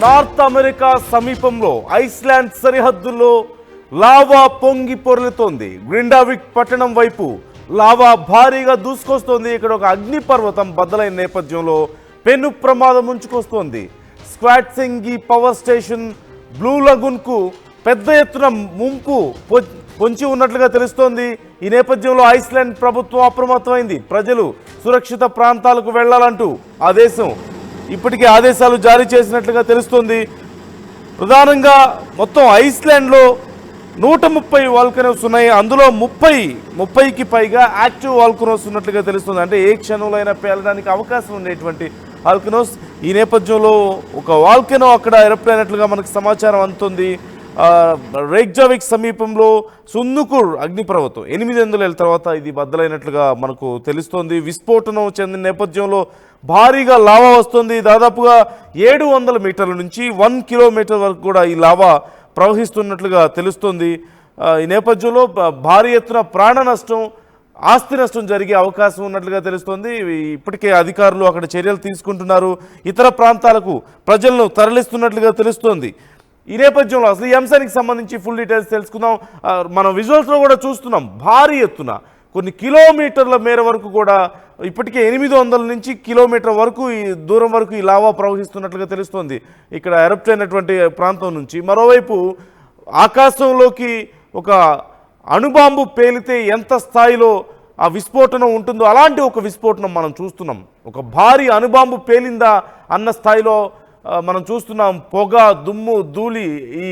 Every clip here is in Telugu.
నార్త్ అమెరికా సమీపంలో ఐస్లాండ్ సరిహద్దుల్లో లావా పొంగి పొర్లుతోంది. గ్రిండావిక్ పట్టణం వైపు లావా భారీగా దూసుకొస్తోంది. ఇక్కడ ఒక అగ్నిపర్వతం బద్దలైన నేపథ్యంలో పెను ప్రమాదం ముంచుకొస్తోంది. స్క్వాట్సింగి పవర్ స్టేషన్ బ్లూ లగూన్కు పెద్ద ఎత్తున ముంపు పొంచి ఉన్నట్లుగా తెలుస్తోంది. ఈ నేపథ్యంలో ఐస్లాండ్ ప్రభుత్వం అప్రమత్తమైంది. ప్రజలు సురక్షిత ప్రాంతాలకు వెళ్లాలంటూ ఆ దేశం ఇప్పటికే ఆదేశాలు జారీ చేసినట్లుగా తెలుస్తోంది. ప్రధానంగా మొత్తం ఐస్లాండ్లో 130 వాల్కనోస్ ఉన్నాయి. అందులో 30కి పైగా యాక్టివ్ వాల్కనోస్ ఉన్నట్లుగా తెలుస్తుంది. అంటే ఏ క్షణంలో అయినా పేలడానికి అవకాశం ఉండేటువంటి వాల్కనోస్. ఈ నేపథ్యంలో ఒక వాల్కనో అక్కడ ఎరప్ట్ అయినట్లుగా మనకు సమాచారం అందుతుంది. రేక్జావిక్ సమీపంలో సున్నుకుర్ అగ్నిపర్వతం 800 ఏళ్ల తర్వాత ఇది బద్దలైనట్లుగా మనకు తెలుస్తోంది. విస్ఫోటనం చెందిన నేపథ్యంలో భారీగా లావా వస్తుంది. దాదాపుగా 700 మీటర్ల నుంచి 1 కిలోమీటర్ వరకు కూడా ఈ లావా ప్రవహిస్తున్నట్లుగా తెలుస్తుంది. ఈ నేపథ్యంలో భారీ ఎత్తున ప్రాణ నష్టం, ఆస్తి నష్టం జరిగే అవకాశం ఉన్నట్లుగా తెలుస్తోంది. ఇప్పటికే అధికారులు అక్కడ చర్యలు తీసుకుంటున్నారు. ఇతర ప్రాంతాలకు ప్రజలను తరలిస్తున్నట్లుగా తెలుస్తోంది. ఈ నేపథ్యంలో అసలు ఈ అంశానికి సంబంధించి ఫుల్ డీటెయిల్స్ తెలుసుకుందాం. మనం విజువల్స్లో కూడా చూస్తున్నాం భారీ ఎత్తున కొన్ని కిలోమీటర్ల మేర వరకు కూడా ఇప్పటికే 800 నుంచి కిలోమీటర్ వరకు ఈ దూరం వరకు ఈ లావా ప్రవహిస్తున్నట్లుగా తెలుస్తోంది ఇక్కడ ఎరప్ట్ అయినటువంటి ప్రాంతం నుంచి. మరోవైపు ఆకాశంలోకి ఒక అణుబాంబు పేలితే ఎంత స్థాయిలో ఆ విస్ఫోటనం ఉంటుందో అలాంటి ఒక విస్ఫోటనం మనం చూస్తున్నాం. ఒక భారీ అణుబాంబు పేలిందా అన్న స్థాయిలో మనం చూస్తున్నాం. పొగ, దుమ్ము, ధూళి ఈ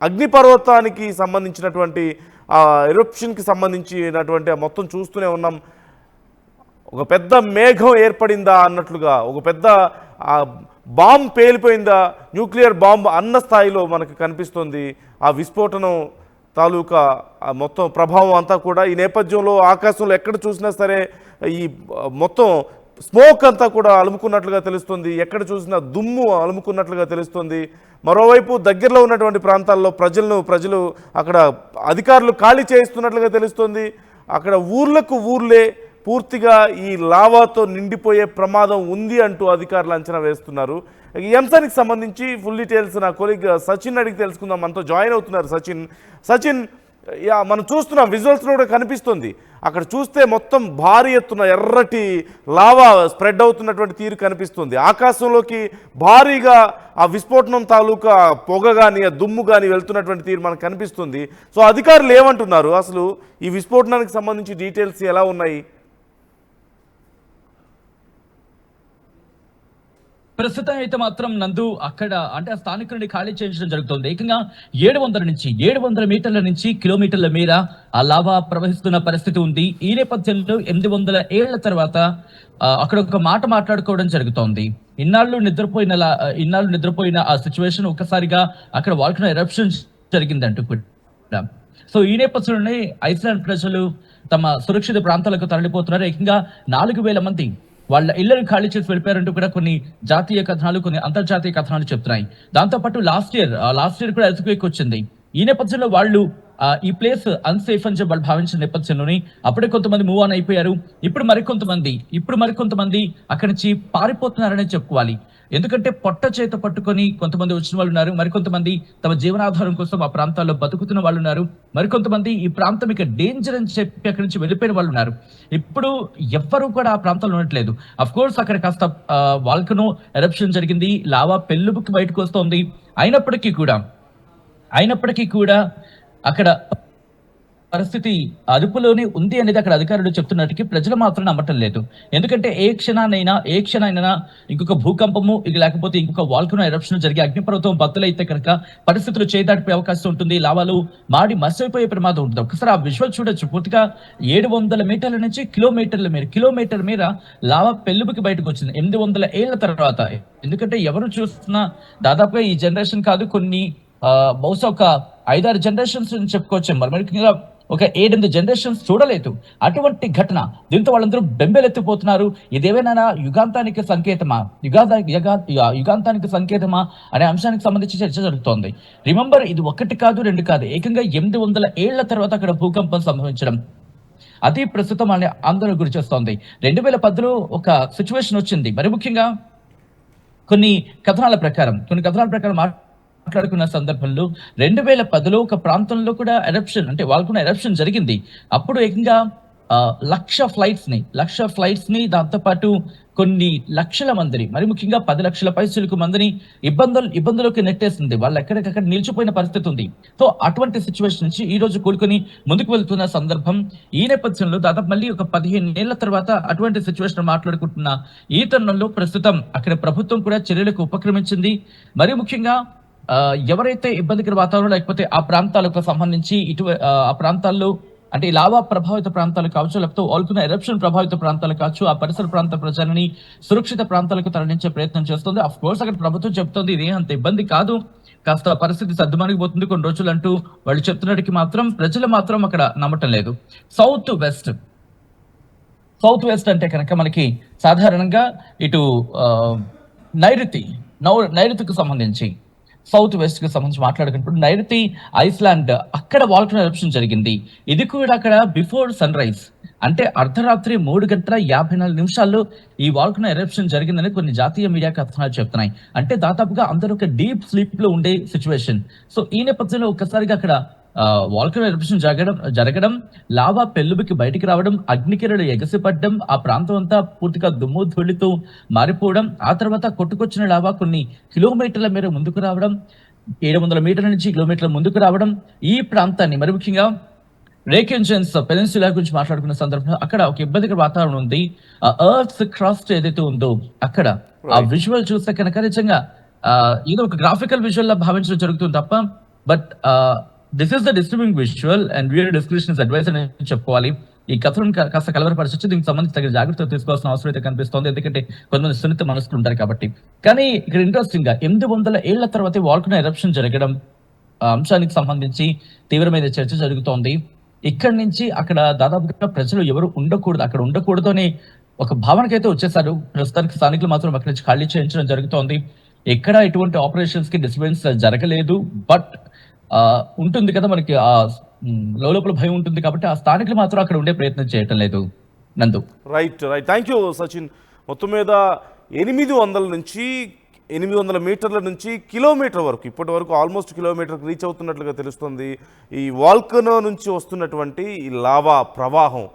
అగ్నిపర్వతానికి సంబంధించినటువంటి ఎరప్షన్కి సంబంధించినటువంటి మొత్తం చూస్తూనే ఉన్నాం. ఒక పెద్ద మేఘం ఏర్పడిందా అన్నట్లుగా, ఒక పెద్ద బాంబు పేలిపోయిందా, న్యూక్లియర్ బాంబు అన్న స్థాయిలో మనకు కనిపిస్తుంది ఆ విస్ఫోటనం తాలూకా మొత్తం ప్రభావం అంతా కూడా. ఈ నేపథ్యంలో ఆకాశంలో ఎక్కడ చూసినా సరే ఈ మొత్తం స్మోక్ అంతా కూడా అలుముకున్నట్లుగా తెలుస్తుంది. ఎక్కడ చూసినా దుమ్ము అలుముకున్నట్లుగా తెలుస్తుంది. మరోవైపు దగ్గరలో ఉన్నటువంటి ప్రాంతాల్లో ప్రజలు అక్కడ అధికారులు ఖాళీ చేయిస్తున్నట్లుగా తెలుస్తుంది. అక్కడ ఊర్లే పూర్తిగా ఈ లావాతో నిండిపోయే ప్రమాదం ఉంది అంటూ అధికారులు అంచనా వేస్తున్నారు. ఈ అంశానికి సంబంధించి ఫుల్ డీటెయిల్స్ నా కొలీగ్ సచిన్ అడిగి తెలుసుకుందాం. మనతో జాయిన్ అవుతున్నారు సచిన్. మనం చూస్తున్నాం విజువల్స్లో కూడా కనిపిస్తుంది. అక్కడ చూస్తే మొత్తం భారీ ఎత్తున ఎర్రటి లావా స్ప్రెడ్ అవుతున్నటువంటి తీరు కనిపిస్తుంది. ఆకాశంలోకి భారీగా ఆ విస్ఫోటనం తాలూకా పొగ కానీ ఆ దుమ్ము కానీ వెళ్తున్నటువంటి తీరు మనకు కనిపిస్తుంది. సో అధికారులు ఏమంటున్నారు, అసలు ఈ విస్ఫోటనానికి సంబంధించి డీటెయిల్స్ ఎలా ఉన్నాయి? ప్రస్తుతం అయితే మాత్రం నందు అక్కడ అంటే ఆ స్థానికుడిని ఖాళీ చేయించడం జరుగుతుంది. ఏకంగా 700 మీటర్ల నుంచి కిలోమీటర్ల మేర ఆ లావా ప్రవహిస్తున్న పరిస్థితి ఉంది. ఈ నేపథ్యంలో 800 ఏళ్ల తర్వాత అక్కడ ఒక మాట మాట్లాడుకోవడం జరుగుతోంది. ఇన్నాళ్ళు నిద్రపోయిన ఆ సిచ్యువేషన్ ఒక్కసారిగా అక్కడ వాల్కనో ఎరప్షన్ జరిగిందంటూ కూడా. సో ఈ నేపథ్యంలోనే ఐస్లాండ్ ప్రజలు తమ సురక్షిత ప్రాంతాలకు తరలిపోతున్నారు. ఏకంగా 4000 మంది వాళ్ళ ఇళ్లను ఖాళీ చేసి వెళ్ళిపోయారంటూ కూడా కొన్ని జాతీయ కథనాలు, కొన్ని అంతర్జాతీయ కథనాలు చెప్తున్నాయి. దాంతోపాటు లాస్ట్ ఇయర్ కూడా ఎర్త్క్వేక్ వచ్చింది. ఈ నేపథ్యంలో వాళ్ళు ఈ ప్లేస్ అన్సేఫ్ అని చెప్పి వాళ్ళు భావించిన నేపథ్యంలోనే అప్పుడే కొంతమంది మూవ్ ఆన్ అయిపోయారు. ఇప్పుడు మరికొంతమంది అక్కడి నుంచి పారిపోతున్నారనే చెప్పుకోవాలి. ఎందుకంటే పొట్ట చేత పట్టుకొని కొంతమంది వచ్చిన వాళ్ళు ఉన్నారు. మరికొంతమంది తమ జీవనాధారం కోసం ఆ ప్రాంతాల్లో బతుకుతున్న వాళ్ళు ఉన్నారు. మరికొంతమంది ఈ ప్రాంతం ఇక డేంజర్ అని చెప్పి అక్కడి నుంచి వెళ్ళిపోయిన వాళ్ళు ఉన్నారు. ఇప్పుడు ఎవ్వరూ కూడా ఆ ప్రాంతంలో ఉండట్లేదు. అఫ్ కోర్స్ అక్కడ కాస్త వాల్కనో ఎరప్షన్ జరిగింది, లావా పెళ్ళుబుక్కి బయటకు వస్తోంది. అయినప్పటికీ కూడా అక్కడ పరిస్థితి అదుపులోనే ఉంది అనేది అక్కడ అధికారులు చెప్తున్నట్టుకి ప్రజలు మాత్రం నమ్మటం లేదు. ఎందుకంటే ఏ క్షణానైనా ఇంకొక భూకంపము లేకపోతే ఇంకొక వాల్కనో ఎరప్షన్ జరిగే అగ్నిపర్వతం బద్దలైతే కనుక పరిస్థితులు చేదాటిపోయే అవకాశం ఉంటుంది. లావాలు మాడి మర్చిపోయే ప్రమాదం ఉంటుంది. ఒకసారి ఆ విజువల్ చూడొచ్చు. పూర్తిగా 700 మీటర్ల నుంచి కిలోమీటర్ మేర లావా పెళ్ళుబుకి బయటకు వచ్చింది 800 ఏళ్ల తర్వాత. ఎందుకంటే ఎవరు చూస్తున్నా దాదాపుగా ఈ జనరేషన్ కాదు, కొన్ని బహుశా ఒక 5-6 జనరేషన్స్ చెప్పుకోవచ్చు. మరి ఒక 7-8 జనరేషన్స్ చూడలేదు అటువంటి ఘటన. దీంతో వాళ్ళందరూ బెంబేలెత్తిపోతున్నారు. ఇదేమైనా యుగాంతానికి సంకేతమా అనే అంశానికి సంబంధించి చర్చ జరుగుతోంది. రిమెంబర్, ఇది 1 కాదు 2 కాదు, ఏకంగా 800 ఏళ్ల తర్వాత అక్కడ భూకంపం సంభవించడం అది ప్రస్తుతం ఆందోళన గురి చేస్తోంది. 2010లో ఒక సిచ్యువేషన్ వచ్చింది. మరి ముఖ్యంగా కొన్ని కథనాల ప్రకారం మాట్లాడుకున్న సందర్భంలో 2010లో ఒక ప్రాంతంలో కూడా ఎరప్షన్ అంటే వాల్కనో ఎరప్షన్ జరిగింది. అప్పుడు ఏకంగా లక్ష ఫ్లైట్స్ ని దాంతో పాటు కొన్ని లక్షల మందిని, మరి ముఖ్యంగా 10 లక్షల పైసలకు మందిని ఇబ్బందులోకి నెట్టేసింది. వాళ్ళు ఎక్కడికక్కడ నిలిచిపోయిన పరిస్థితి ఉంది. సో అటువంటి సిచ్యువేషన్ నుంచి ఈ రోజు కోలుకొని ముందుకు వెళ్తున్న సందర్భం. ఈ నేపథ్యంలో దాదాపు మళ్ళీ ఒక 15 ఏళ్ల తర్వాత అటువంటి సిచ్యువేషన్ మాట్లాడుకుంటున్న ఈ తరుణంలో ప్రస్తుతం అక్కడ ప్రభుత్వం కూడా చర్యలకు ఉపక్రమించింది. మరి ముఖ్యంగా ఎవరైతే ఇబ్బందికర వాతావరణం లేకపోతే ఆ ప్రాంతాలకు సంబంధించి ఆ ప్రాంతాల్లో అంటే ఈ లావా ప్రభావిత ప్రాంతాలు కావచ్చు, లేకపోతే వాల్కనో ఎరప్షన్ ప్రభావిత ప్రాంతాలు కావచ్చు, ఆ పరిసర ప్రాంత ప్రజలని సురక్షిత ప్రాంతాలకు తరలించే ప్రయత్నం చేస్తుంది. అఫ్ కోర్స్ అక్కడ ప్రభుత్వం చెప్తుంది ఇది అంత ఇబ్బంది కాదు, కాస్త పరిస్థితి సర్దుమణిగిపోతుంది కొన్ని రోజులు అంటూ వాళ్ళు చెప్తున్నట్టుకి మాత్రం ప్రజలు మాత్రం అక్కడ నమ్మటం లేదు. సౌత్ వెస్ట్ అంటే కనుక మనకి సాధారణంగా ఇటు నైరుతికి సంబంధించి సౌత్ వెస్ట్ కి సంబంధించి మాట్లాడుకున్నప్పుడు నైరుతి ఐస్లాండ్ అక్కడ వాల్కనో ఎరప్షన్ జరిగింది. ఇది కూడా అక్కడ బిఫోర్ సన్ రైజ్ అంటే అర్ధరాత్రి 3:54 ఈ వాల్కనో ఎరప్షన్ జరిగిందని కొన్ని జాతీయ మీడియా కథనాలు చెప్తున్నాయి. అంటే దాదాపుగా అందరూ ఒక డీప్ స్లీప్ లో ఉండే సిచ్యువేషన్. సో ఈ నేపథ్యంలో ఒక్కసారిగా అక్కడ వాల్కనో ఎరప్షన్ జరగడం, లావా పెళ్ళుబికి బయటికి రావడం, అగ్నికిరణలు ఎగసిపడడం, ఆ ప్రాంతం అంతా పూర్తిగా దుమ్ము ధూళితో మారిపోవడం, ఆ తర్వాత కొట్టుకొచ్చిన లావా కొన్ని కిలోమీటర్ల మేర ముందుకు రావడం, 700 మీటర్ల నుంచి కిలోమీటర్ల ముందుకు రావడం, ఈ ప్రాంతాన్ని మరి ముఖ్యంగా రేకెన్జన్స్ పెనిన్సులా గురించి మాట్లాడుకున్న సందర్భంలో అక్కడ ఒక ఇబ్బందికర వాతావరణం ఉంది. ఎర్త్ క్రస్ట్ ఏదైతే ఉందో అక్కడ ఆ విజువల్ చూస్తే కనుక నిజంగా ఏదో ఒక గ్రాఫికల్ విజువల్ లా భావించడం జరుగుతుంది తప్ప but this is the disturbing visual and viewer description advice అని చెప్పుకోవాలి. ఈ కథను కాస్త కలవరపరిచి దీనికి సంబంధించి తగిన జాగ్రత్తలు తీసుకోవాల్సిన అవసరం అయితే కనిపిస్తోంది. ఎందుకంటే కొంతమంది సున్నిత మనసులు ఉంటారు కాబట్టి. కానీ ఇక్కడ ఇంట్రెస్టింగ్ గా 800 ఏళ్ల తర్వాత వాల్కనో ఎరప్షన్ జరగడం అంశానికి సంబంధించి తీవ్రమైన చర్చ జరుగుతోంది. ఇక్కడి నుంచి అక్కడ దాదాపుగా ప్రజలు ఎవరు ఉండకూడదు అనే ఒక భావనకైతే వచ్చేసారు. ప్రస్తుతానికి స్థానికులు మాత్రం అక్కడి నుంచి ఖాళీ చేయించడం జరుగుతోంది. ఎక్కడ ఎటువంటి ఆపరేషన్స్ కి డిస్టర్బెన్స్ జరగలేదు. బట్ ఉంటుంది కదా మనకి ఆ లోపల భయం ఉంటుంది కాబట్టి ఆ స్థానికులు మాత్రం అక్కడ ఉండే ప్రయత్నం చేయటం లేదు. నందు రైట్. Thank you Sachin. మొత్తం మీద 800 నుంచి 800 మీటర్ల నుంచి కిలోమీటర్ వరకు ఇప్పటి వరకు ఆల్మోస్ట్ కిలోమీటర్కి రీచ్ అవుతున్నట్లుగా తెలుస్తుంది ఈ వాల్కనో నుంచి వస్తున్నటువంటి ఈ లావా ప్రవాహం.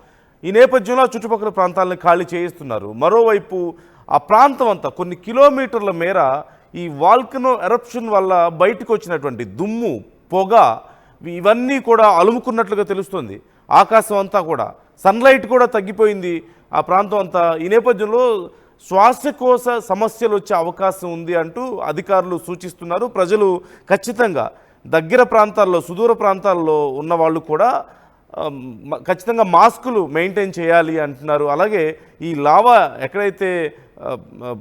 ఈ నేపథ్యంలో చుట్టుపక్కల ప్రాంతాలను ఖాళీ చేయిస్తున్నారు. మరోవైపు ఆ ప్రాంతం అంతా కొన్ని కిలోమీటర్ల మేర ఈ వాల్కనో ఎరప్షన్ వల్ల బయటకు వచ్చినటువంటి దుమ్ము, పొగ ఇవన్నీ కూడా అలుముకున్నట్లుగా తెలుస్తుంది. ఆకాశం అంతా కూడా సన్లైట్ కూడా తగ్గిపోయింది ఆ ప్రాంతం అంతా. ఈ నేపథ్యంలో శ్వాసకోశ సమస్యలు వచ్చే అవకాశం ఉంది అంటూ అధికారులు సూచిస్తున్నారు. ప్రజలు ఖచ్చితంగా దగ్గర ప్రాంతాల్లో, సుదూర ప్రాంతాల్లో ఉన్న వాళ్ళు కూడా ఖచ్చితంగా మాస్కులు మెయింటైన్ చేయాలి అంటున్నారు. అలాగే ఈ లావా ఎక్కడైతే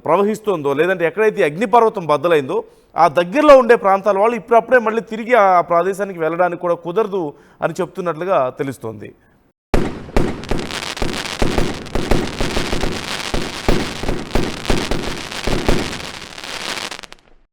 ప్రవహిస్తుందో లేదంటే ఎక్కడైతే అగ్నిపర్వతం బద్దలైందో ఆ దగ్గరలో ఉండే ప్రాంతాల వాళ్ళు ఇప్పుడప్పుడే మళ్ళీ తిరిగి ఆ ప్రదేశానికి వెళ్ళడానికి కూడా కుదరదు అని చెప్తున్నట్లుగా తెలుస్తోంది.